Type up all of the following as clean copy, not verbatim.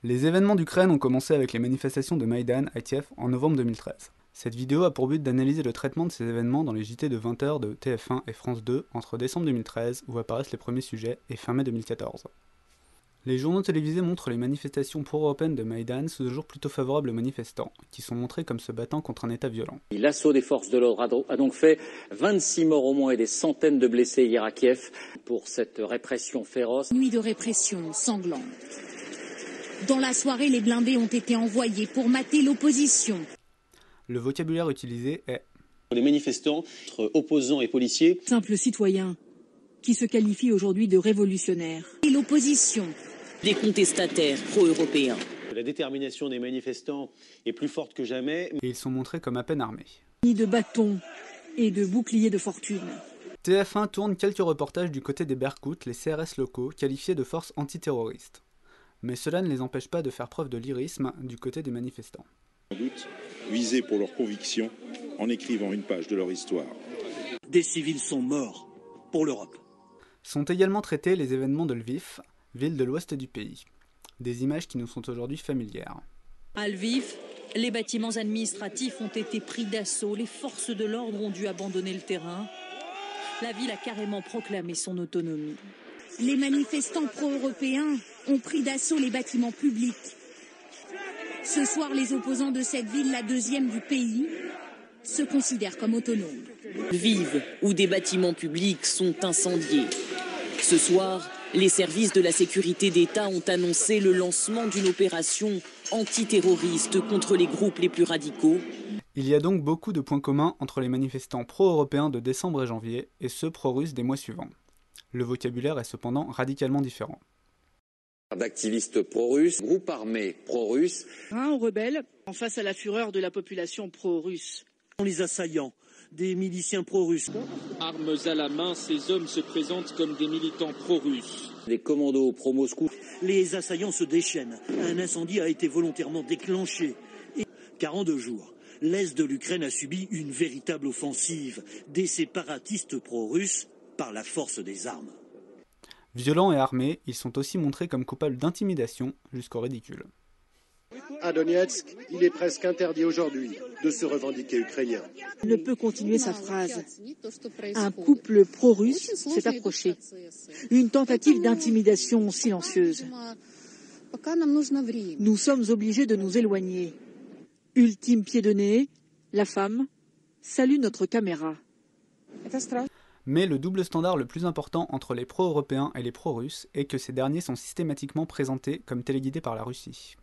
Les événements d'Ukraine ont commencé avec les manifestations de Maïdan à Kiev en novembre 2013. Cette vidéo a pour but d'analyser le traitement de ces événements dans les JT de 20h de TF1 et France 2 entre décembre 2013, où apparaissent les premiers sujets, et fin mai 2014. Les journaux télévisés montrent les manifestations pro-européennes de Maïdan sous un jour plutôt favorable aux manifestants, qui sont montrés comme se battant contre un État violent. L'assaut des forces de l'ordre a donc fait 26 morts au moins et des centaines de blessés hier à Kiev pour cette répression féroce. Nuit de répression sanglante. Dans la soirée, les blindés ont été envoyés pour mater l'opposition. Le vocabulaire utilisé est les manifestants, entre opposants et policiers. Simples citoyens qui se qualifient aujourd'hui de révolutionnaires. Et l'opposition. Des contestataires pro-européens. La détermination des manifestants est plus forte que jamais. Et ils sont montrés comme à peine armés. Ni de bâtons et de boucliers de fortune. TF1 tourne quelques reportages du côté des Berkouts, les CRS locaux, qualifiés de forces antiterroristes. Mais cela ne les empêche pas de faire preuve de lyrisme du côté des manifestants. Sans doute visés pour leurs convictions en écrivant une page de leur histoire. Des civils sont morts pour l'Europe. Sont également traités les événements de Lviv, ville de l'ouest du pays. Des images qui nous sont aujourd'hui familières. À Lviv, les bâtiments administratifs ont été pris d'assaut, les forces de l'ordre ont dû abandonner le terrain. La ville a carrément proclamé son autonomie. Les manifestants pro-européens ont pris d'assaut les bâtiments publics. Ce soir, les opposants de cette ville, la deuxième du pays, se considèrent comme autonomes. Lviv, où des bâtiments publics sont incendiés. Ce soir, les services de la sécurité d'État ont annoncé le lancement d'une opération antiterroriste contre les groupes les plus radicaux. Il y a donc beaucoup de points communs entre les manifestants pro-européens de décembre et janvier et ceux pro-russes des mois suivants. Le vocabulaire est cependant radicalement différent. D'activistes pro-russes, groupes armés pro-russes. Un rebelle en face à la fureur de la population pro-russe. Les assaillants, des miliciens pro-russes. Armes à la main, ces hommes se présentent comme des militants pro-russes. Des commandos pro-Moscou. Les assaillants se déchaînent. Un incendie a été volontairement déclenché. Car en 2 jours, l'est de l'Ukraine a subi une véritable offensive des séparatistes pro-russes par la force des armes. Violents et armés, ils sont aussi montrés comme coupables d'intimidation jusqu'au ridicule. À Donetsk, il est presque interdit aujourd'hui de se revendiquer ukrainien. Il ne peut continuer sa phrase. Un couple pro-russe s'est approché. Une tentative d'intimidation silencieuse. Nous sommes obligés de nous éloigner. Ultime pied de nez, la femme salue notre caméra. Mais le double standard le plus important entre les pro-européens et les pro-russes est que ces derniers sont systématiquement présentés comme téléguidés par la Russie.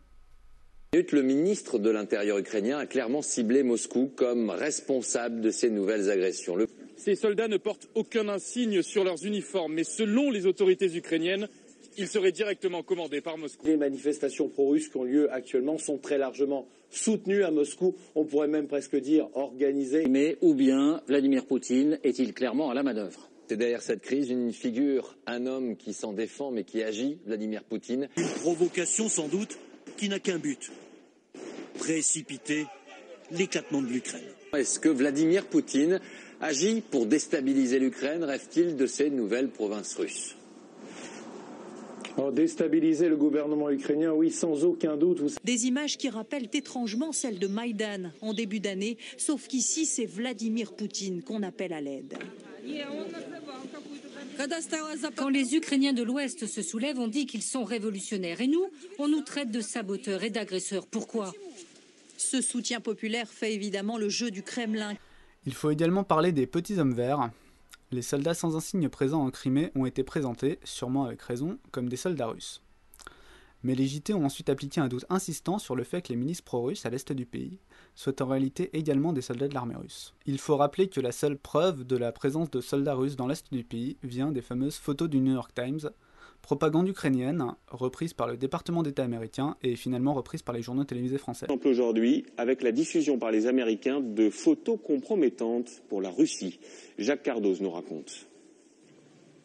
Le ministre de l'Intérieur ukrainien a clairement ciblé Moscou comme responsable de ces nouvelles agressions. Ces soldats ne portent aucun insigne sur leurs uniformes, mais selon les autorités ukrainiennes, ils seraient directement commandés par Moscou. Les manifestations pro-russes qui ont lieu actuellement sont très largement soutenues à Moscou, on pourrait même presque dire organisées. Mais ou bien Vladimir Poutine est-il clairement à la manœuvre ? C'est derrière cette crise une figure, un homme qui s'en défend mais qui agit, Vladimir Poutine. Une provocation sans doute qui n'a qu'un but. Précipiter l'éclatement de l'Ukraine. Est-ce que Vladimir Poutine agit pour déstabiliser l'Ukraine? Rêve-t-il de ces nouvelles provinces russes? Déstabiliser le gouvernement ukrainien, oui, sans aucun doute. Des images qui rappellent étrangement celles de Maïdan en début d'année, sauf qu'ici c'est Vladimir Poutine qu'on appelle à l'aide. Quand les Ukrainiens de l'Ouest se soulèvent, on dit qu'ils sont révolutionnaires. Et nous, on nous traite de saboteurs et d'agresseurs. Pourquoi ? Ce soutien populaire fait évidemment le jeu du Kremlin. Il faut également parler des petits hommes verts. Les soldats sans insigne présents en Crimée ont été présentés, sûrement avec raison, comme des soldats russes. Mais les JT ont ensuite appliqué un doute insistant sur le fait que les milices pro-russes à l'est du pays soient en réalité également des soldats de l'armée russe. Il faut rappeler que la seule preuve de la présence de soldats russes dans l'est du pays vient des fameuses photos du New York Times, propagande ukrainienne, reprise par le département d'État américain et finalement reprise par les journaux télévisés français. Aujourd'hui, avec la diffusion par les Américains de photos compromettantes pour la Russie. Jacques Cardoz nous raconte.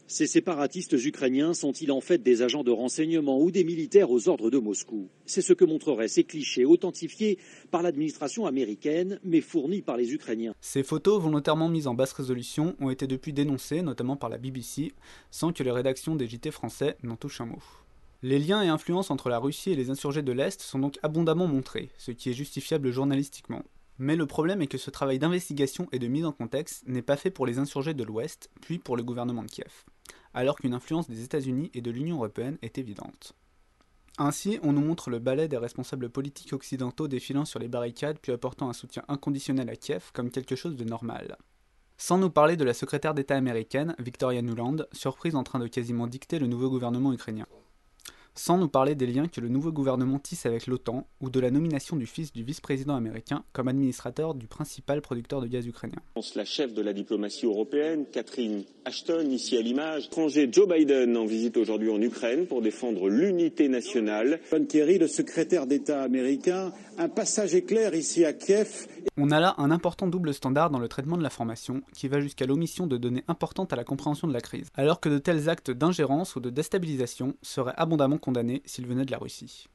Ces séparatistes ukrainiens sont-ils en fait des agents de renseignement ou des militaires aux ordres de Moscou? C'est ce que montreraient ces clichés authentifiés par l'administration américaine, mais fournis par les Ukrainiens. Ces photos, volontairement mises en basse résolution, ont été depuis dénoncées, notamment par la BBC, sans que les rédactions des JT français n'en touchent un mot. Les liens et influences entre la Russie et les insurgés de l'Est sont donc abondamment montrés, ce qui est justifiable journalistiquement. Mais le problème est que ce travail d'investigation et de mise en contexte n'est pas fait pour les insurgés de l'Ouest, puis pour le gouvernement de Kiev, alors qu'une influence des États-Unis et de l'Union européenne est évidente. Ainsi, on nous montre le ballet des responsables politiques occidentaux défilant sur les barricades puis apportant un soutien inconditionnel à Kiev comme quelque chose de normal. Sans nous parler de la secrétaire d'État américaine, Victoria Nuland, surprise en train de quasiment dicter le nouveau gouvernement ukrainien. Sans nous parler des liens que le nouveau gouvernement tisse avec l'OTAN, ou de la nomination du fils du vice-président américain comme administrateur du principal producteur de gaz ukrainien. La chef de la diplomatie européenne, Catherine Ashton, ici à l'image. L'étranger Joe Biden en visite aujourd'hui en Ukraine pour défendre l'unité nationale. John Kerry, le secrétaire d'État américain, un passage éclair ici à Kiev. On a là un important double standard dans le traitement de l'information, qui va jusqu'à l'omission de données importantes à la compréhension de la crise, alors que de tels actes d'ingérence ou de déstabilisation seraient abondamment condamnés s'ils venaient de la Russie.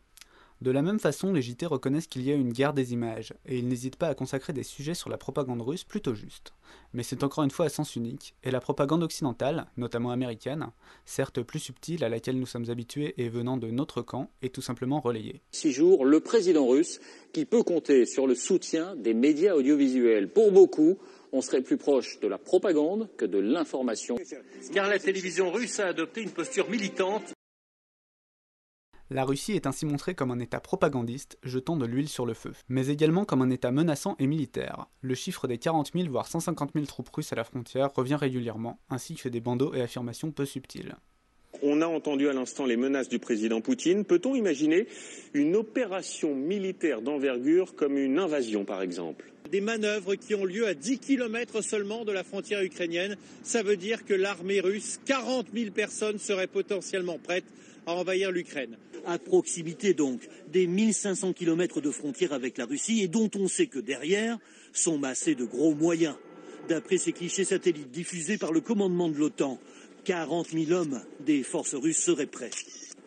De la même façon, les JT reconnaissent qu'il y a une guerre des images, et ils n'hésitent pas à consacrer des sujets sur la propagande russe plutôt justes. Mais c'est encore une fois à sens unique, et la propagande occidentale, notamment américaine, certes plus subtile à laquelle nous sommes habitués et venant de notre camp, est tout simplement relayée. 6 jours, le président russe qui peut compter sur le soutien des médias audiovisuels. Pour beaucoup, on serait plus proche de la propagande que de l'information. Car la télévision russe a adopté une posture militante. La Russie est ainsi montrée comme un État propagandiste, jetant de l'huile sur le feu, mais également comme un État menaçant et militaire. Le chiffre des 40 000 voire 150 000 troupes russes à la frontière revient régulièrement, ainsi que des bandeaux et affirmations peu subtiles. On a entendu à l'instant les menaces du président Poutine. Peut-on imaginer une opération militaire d'envergure comme une invasion, par exemple ? Des manœuvres qui ont lieu à 10 km seulement de la frontière ukrainienne. Ça veut dire que l'armée russe, 40 000 personnes seraient potentiellement prêtes à envahir l'Ukraine. À proximité donc des 1500 km de frontière avec la Russie et dont on sait que derrière sont massés de gros moyens. D'après ces clichés satellites diffusés par le commandement de l'OTAN, 40 000 hommes des forces russes seraient prêts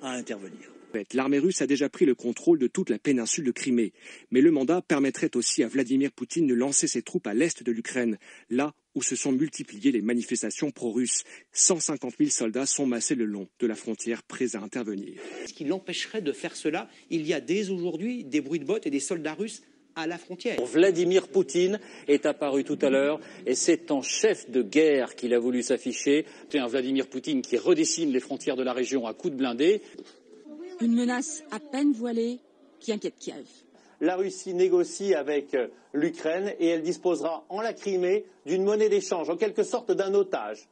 à intervenir. L'armée russe a déjà pris le contrôle de toute la péninsule de Crimée. Mais le mandat permettrait aussi à Vladimir Poutine de lancer ses troupes à l'est de l'Ukraine, là où se sont multipliées les manifestations pro-russes. 150 000 soldats sont massés le long de la frontière, prêts à intervenir. Ce qui l'empêcherait de faire cela, il y a dès aujourd'hui des bruits de bottes et des soldats russes à la frontière. Vladimir Poutine est apparu tout à l'heure et c'est en chef de guerre qu'il a voulu s'afficher. C'est un Vladimir Poutine qui redessine les frontières de la région à coups de blindés. Une menace à peine voilée qui inquiète Kiev. La Russie négocie avec l'Ukraine et elle disposera en la Crimée d'une monnaie d'échange, en quelque sorte d'un otage.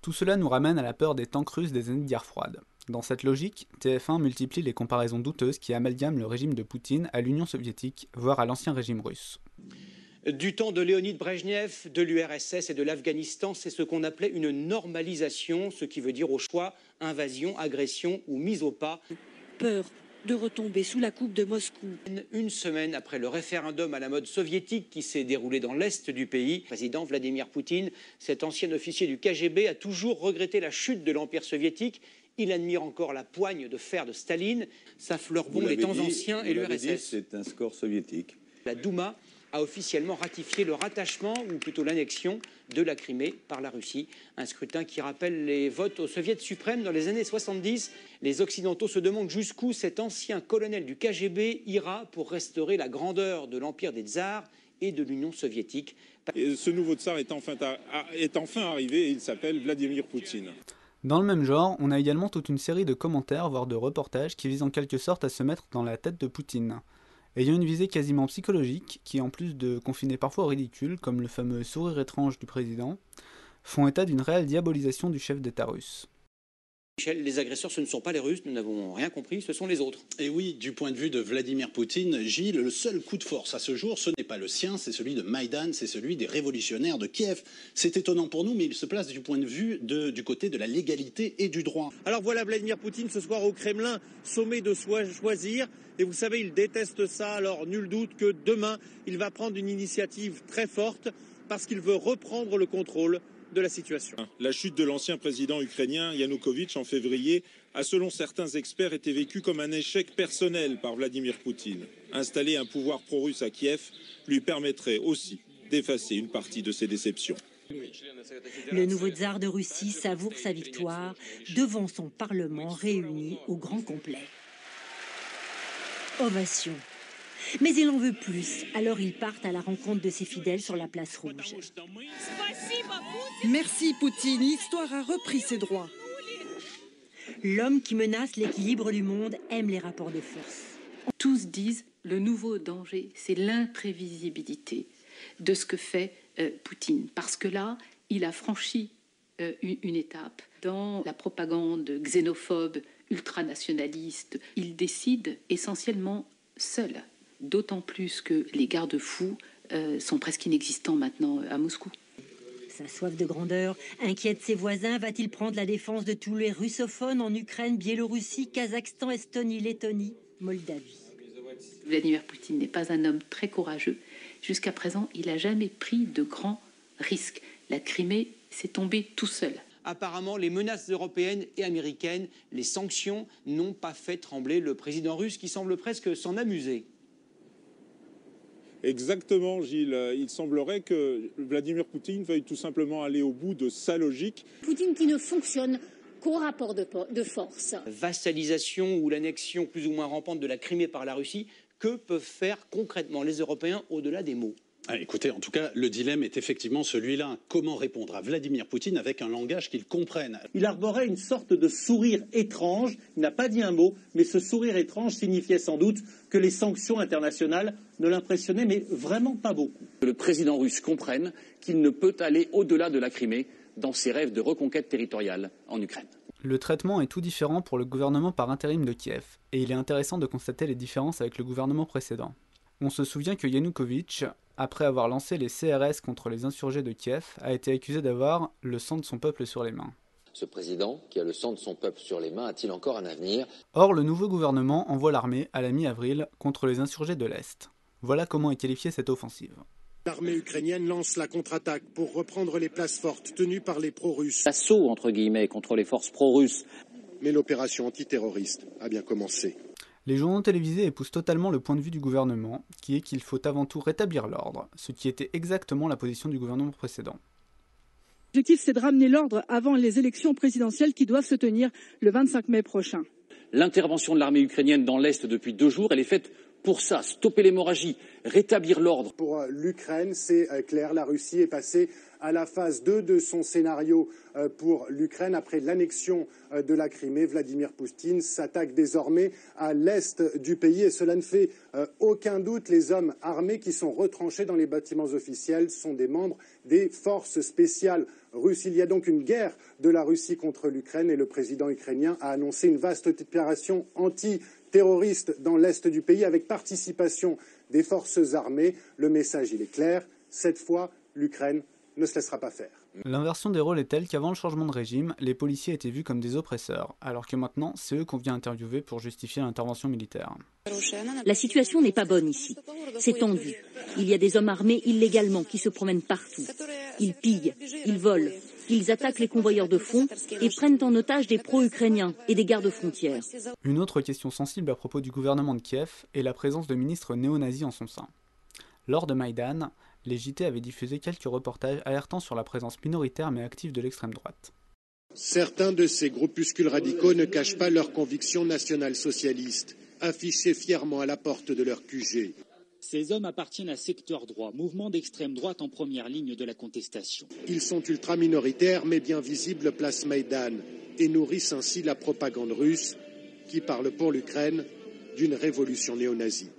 Tout cela nous ramène à la peur des tanks russes des années de guerre froide. Dans cette logique, TF1 multiplie les comparaisons douteuses qui amalgament le régime de Poutine à l'Union soviétique, voire à l'ancien régime russe. Du temps de Léonid Brejnev, de l'URSS et de l'Afghanistan, c'est ce qu'on appelait une normalisation, ce qui veut dire au choix invasion, agression ou mise au pas. Peur de retomber sous la coupe de Moscou. Une semaine après le référendum à la mode soviétique qui s'est déroulé dans l'est du pays, le président Vladimir Poutine, cet ancien officier du KGB, a toujours regretté la chute de l'Empire soviétique. Il admire encore la poigne de fer de Staline, sa fleur bombe les temps anciens et l'URSS. C'est un score soviétique. La Douma a officiellement ratifié le rattachement, ou plutôt l'annexion, de la Crimée par la Russie. Un scrutin qui rappelle les votes au Soviet suprême dans les années 70. Les Occidentaux se demandent jusqu'où cet ancien colonel du KGB ira pour restaurer la grandeur de l'Empire des Tsars et de l'Union soviétique. Et ce nouveau tsar est enfin arrivé et il s'appelle Vladimir Poutine. Dans le même genre, on a également toute une série de commentaires, voire de reportages, qui visent en quelque sorte à se mettre dans la tête de Poutine, ayant une visée quasiment psychologique, qui en plus de confiner parfois au ridicule, comme le fameux sourire étrange du président, font état d'une réelle diabolisation du chef d'État russe. Michel, les agresseurs, ce ne sont pas les Russes, nous n'avons rien compris, ce sont les autres. Et oui, du point de vue de Vladimir Poutine, Gilles, le seul coup de force à ce jour, ce n'est pas le sien, c'est celui de Maïdan, c'est celui des révolutionnaires de Kiev. C'est étonnant pour nous, mais il se place du point de vue du côté de la légalité et du droit. Alors voilà Vladimir Poutine ce soir au Kremlin, sommé de choisir. Et vous savez, il déteste ça, alors nul doute que demain, il va prendre une initiative très forte parce qu'il veut reprendre le contrôle de la situation. La chute de l'ancien président ukrainien Yanukovych en février a, selon certains experts, été vécue comme un échec personnel par Vladimir Poutine. Installer un pouvoir pro-russe à Kiev lui permettrait aussi d'effacer une partie de ses déceptions. Le nouveau tsar de Russie savoure sa victoire devant son parlement réuni au grand complet. Ovation. Mais il en veut plus, alors ils partent à la rencontre de ses fidèles sur la place rouge. Merci Poutine, l'histoire a repris ses droits. L'homme qui menace l'équilibre du monde aime les rapports de force. Tous disent le nouveau danger, c'est l'imprévisibilité de ce que fait Poutine. Parce que là, il a franchi une étape dans la propagande xénophobe, ultranationaliste. Il décide essentiellement seul. D'autant plus que les garde-fous sont presque inexistants maintenant à Moscou. Sa soif de grandeur inquiète ses voisins. Va-t-il prendre la défense de tous les russophones en Ukraine, Biélorussie, Kazakhstan, Estonie, Lettonie, Moldavie? Vladimir Poutine n'est pas un homme très courageux. Jusqu'à présent, il n'a jamais pris de grands risques. La Crimée, c'est tombé tout seul. Apparemment, les menaces européennes et américaines, les sanctions n'ont pas fait trembler le président russe qui semble presque s'en amuser. Exactement, Gilles. Il semblerait que Vladimir Poutine veuille tout simplement aller au bout de sa logique. Poutine qui ne fonctionne qu'au rapport de force. Vassalisation ou l'annexion plus ou moins rampante de la Crimée par la Russie, que peuvent faire concrètement les Européens au-delà des mots? Écoutez, en tout cas, le dilemme est effectivement celui-là. Comment répondre à Vladimir Poutine avec un langage qu'il comprenne? Il arborait une sorte de sourire étrange. Il n'a pas dit un mot, mais ce sourire étrange signifiait sans doute que les sanctions internationales ne l'impressionnaient, mais vraiment pas beaucoup. Que le président russe comprenne qu'il ne peut aller au-delà de la Crimée dans ses rêves de reconquête territoriale en Ukraine. Le traitement est tout différent pour le gouvernement par intérim de Kiev, et il est intéressant de constater les différences avec le gouvernement précédent. On se souvient que Yanukovych, après avoir lancé les CRS contre les insurgés de Kiev, a été accusé d'avoir le sang de son peuple sur les mains. Ce président, qui a le sang de son peuple sur les mains, a-t-il encore un avenir? Or, le nouveau gouvernement envoie l'armée à la mi-avril contre les insurgés de l'Est. Voilà comment est qualifiée cette offensive. L'armée ukrainienne lance la contre-attaque pour reprendre les places fortes tenues par les pro-russes. L'assaut, entre guillemets, contre les forces pro-russes. Mais l'opération antiterroriste a bien commencé. Les journaux télévisés épousent totalement le point de vue du gouvernement, qui est qu'il faut avant tout rétablir l'ordre, ce qui était exactement la position du gouvernement précédent. L'objectif, c'est de ramener l'ordre avant les élections présidentielles qui doivent se tenir le 25 mai prochain. L'intervention de l'armée ukrainienne dans l'Est depuis 2 jours, elle est faite pour ça, stopper l'hémorragie, rétablir l'ordre. Pour l'Ukraine, c'est clair, la Russie est passée à la phase 2 de son scénario pour l'Ukraine. Après l'annexion de la Crimée, Vladimir Poutine s'attaque désormais à l'est du pays et cela ne fait aucun doute. Les hommes armés qui sont retranchés dans les bâtiments officiels sont des membres des forces spéciales russes. Il y a donc une guerre de la Russie contre l'Ukraine et le président ukrainien a annoncé une vaste opération anti-terroriste dans l'est du pays avec participation des forces armées. Le message, il est clair. Cette fois, l'Ukraine ne se laissera pas faire. L'inversion des rôles est telle qu'avant le changement de régime, les policiers étaient vus comme des oppresseurs, alors que maintenant, c'est eux qu'on vient interviewer pour justifier l'intervention militaire. La situation n'est pas bonne ici. C'est tendu. Il y a des hommes armés illégalement qui se promènent partout. Ils pillent, ils volent, ils attaquent les convoyeurs de fonds et prennent en otage des pro-ukrainiens et des gardes-frontières. Une autre question sensible à propos du gouvernement de Kiev est la présence de ministres néo-nazis en son sein. Lors de Maïdan, les JT avaient diffusé quelques reportages alertant sur la présence minoritaire mais active de l'extrême droite. Certains de ces groupuscules radicaux ne cachent pas leurs convictions nationales-socialistes, affichées fièrement à la porte de leur QG. Ces hommes appartiennent à Secteur Droit, mouvement d'extrême droite en première ligne de la contestation. Ils sont ultra-minoritaires mais bien visibles place Maïdan et nourrissent ainsi la propagande russe qui parle pour l'Ukraine d'une révolution néo-nazie.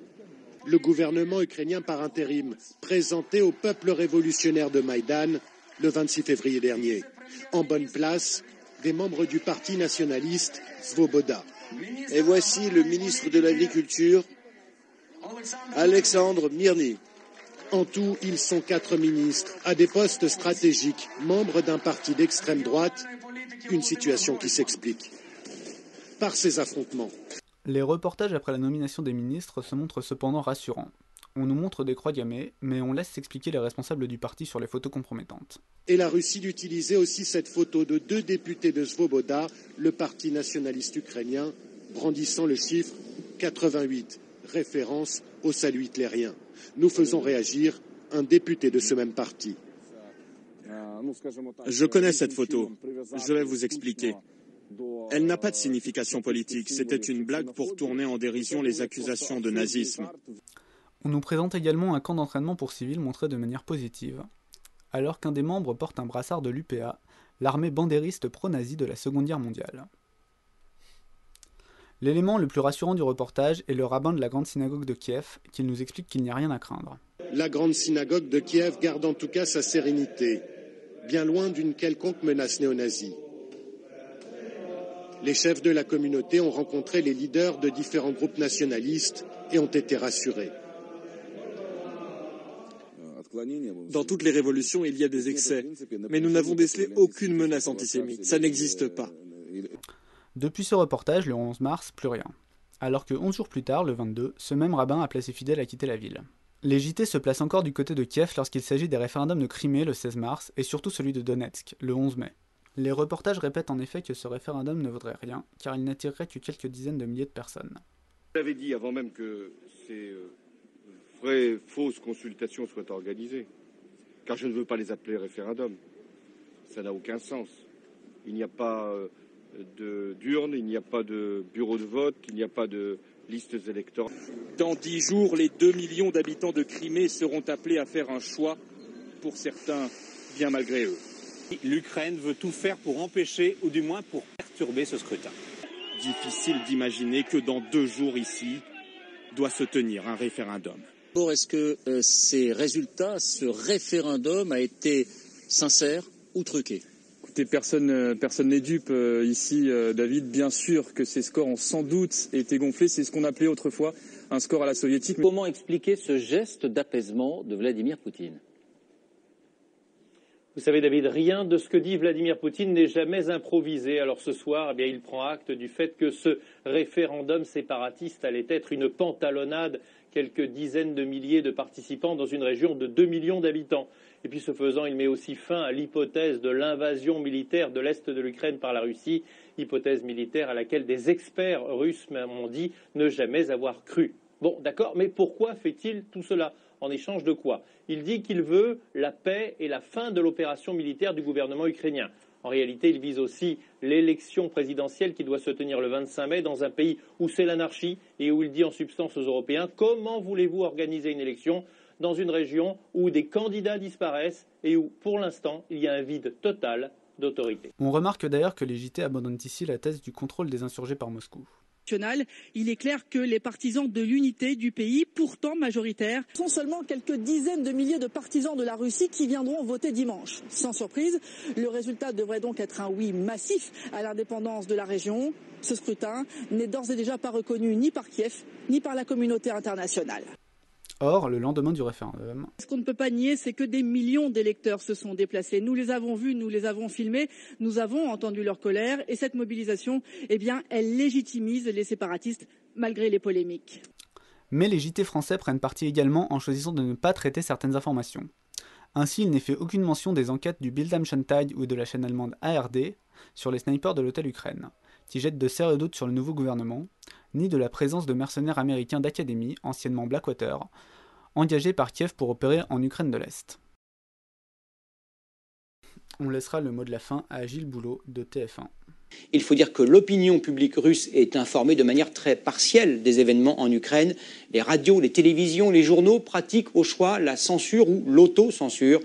Le gouvernement ukrainien par intérim, présenté au peuple révolutionnaire de Maïdan le 26 février dernier. En bonne place, des membres du parti nationaliste Svoboda. Et voici le ministre de l'Agriculture, Alexandre Mirny. En tout, ils sont 4 ministres, à des postes stratégiques, membres d'un parti d'extrême droite, une situation qui s'explique par ces affrontements. Les reportages après la nomination des ministres se montrent cependant rassurants. On nous montre des croix gammées, mais on laisse s'expliquer les responsables du parti sur les photos compromettantes. Et la Russie d'utiliser aussi cette photo de 2 députés de Svoboda, le parti nationaliste ukrainien, brandissant le chiffre 88, référence au salut hitlérien. Nous faisons réagir un député de ce même parti. Je connais cette photo. Je vais vous expliquer. Elle n'a pas de signification politique. C'était une blague pour tourner en dérision les accusations de nazisme. On nous présente également un camp d'entraînement pour civils montré de manière positive, alors qu'un des membres porte un brassard de l'UPA, l'armée bandériste pro-nazie de la Seconde Guerre mondiale. L'élément le plus rassurant du reportage est le rabbin de la grande synagogue de Kiev, qui nous explique qu'il n'y a rien à craindre. La grande synagogue de Kiev garde en tout cas sa sérénité, bien loin d'une quelconque menace néo-nazie. Les chefs de la communauté ont rencontré les leaders de différents groupes nationalistes et ont été rassurés. Dans toutes les révolutions, il y a des excès. Mais nous n'avons décelé aucune menace antisémite. Ça n'existe pas. Depuis ce reportage, le 11 mars, plus rien. Alors que 11 jours plus tard, le 22, ce même rabbin appelait ses fidèles à quitter la ville. Les JT se placent encore du côté de Kiev lorsqu'il s'agit des référendums de Crimée le 16 mars et surtout celui de Donetsk, le 11 mai. Les reportages répètent en effet que ce référendum ne vaudrait rien, car il n'attirerait que quelques dizaines de milliers de personnes. Vous l'avez dit avant même que ces vraies fausses consultations soient organisées, car je ne veux pas les appeler référendums. Ça n'a aucun sens. Il n'y a pas d'urne, il n'y a pas de bureau de vote, il n'y a pas de listes électorales. Dans 10 jours, les 2 millions d'habitants de Crimée seront appelés à faire un choix, pour certains, bien malgré eux. L'Ukraine veut tout faire pour empêcher, ou du moins pour perturber ce scrutin. Difficile d'imaginer que dans 2 jours ici, doit se tenir un référendum. Est-ce que ces résultats, ce référendum a été sincère ou truqué ? Écoutez, personne n'est dupe ici, David. Bien sûr que ces scores ont sans doute été gonflés. C'est ce qu'on appelait autrefois un score à la soviétique. Comment expliquer ce geste d'apaisement de Vladimir Poutine ? Vous savez, David, rien de ce que dit Vladimir Poutine n'est jamais improvisé. Alors ce soir, il prend acte du fait que ce référendum séparatiste allait être une pantalonnade, quelques dizaines de milliers de participants dans une région de 2 millions d'habitants. Et puis ce faisant, il met aussi fin à l'hypothèse de l'invasion militaire de l'Est de l'Ukraine par la Russie, hypothèse militaire à laquelle des experts russes m'ont dit ne jamais avoir cru. Bon, d'accord, mais pourquoi fait-il tout cela ? En échange de quoi ? Il dit qu'il veut la paix et la fin de l'opération militaire du gouvernement ukrainien. En réalité, il vise aussi l'élection présidentielle qui doit se tenir le 25 mai dans un pays où c'est l'anarchie et où il dit en substance aux Européens « Comment voulez-vous organiser une élection dans une région où des candidats disparaissent et où, pour l'instant, il y a un vide total d'autorité ?» On remarque d'ailleurs que les JT abandonnent ici la thèse du contrôle des insurgés par Moscou. Il est clair que les partisans de l'unité du pays, pourtant majoritaires, sont seulement quelques dizaines de milliers de partisans de la Russie qui viendront voter dimanche. Sans surprise, le résultat devrait donc être un oui massif à l'indépendance de la région. Ce scrutin n'est d'ores et déjà pas reconnu ni par Kiev, ni par la communauté internationale. Or, le lendemain du référendum... Ce qu'on ne peut pas nier, c'est que des millions d'électeurs se sont déplacés. Nous les avons vus, nous les avons filmés, nous avons entendu leur colère. Et cette mobilisation, elle légitimise les séparatistes, malgré les polémiques. Mais les JT français prennent parti également en choisissant de ne pas traiter certaines informations. Ainsi, il n'est fait aucune mention des enquêtes du Bild-am-Sonntag ou de la chaîne allemande ARD sur les snipers de l'hôtel Ukraine, qui jettent de sérieux doutes sur le nouveau gouvernement, ni de la présence de mercenaires américains d'Académie, anciennement Blackwater, engagés par Kiev pour opérer en Ukraine de l'Est. On laissera le mot de la fin à Gilles Boulot de TF1. Il faut dire que l'opinion publique russe est informée de manière très partielle des événements en Ukraine. Les radios, les télévisions, les journaux pratiquent au choix la censure ou l'autocensure.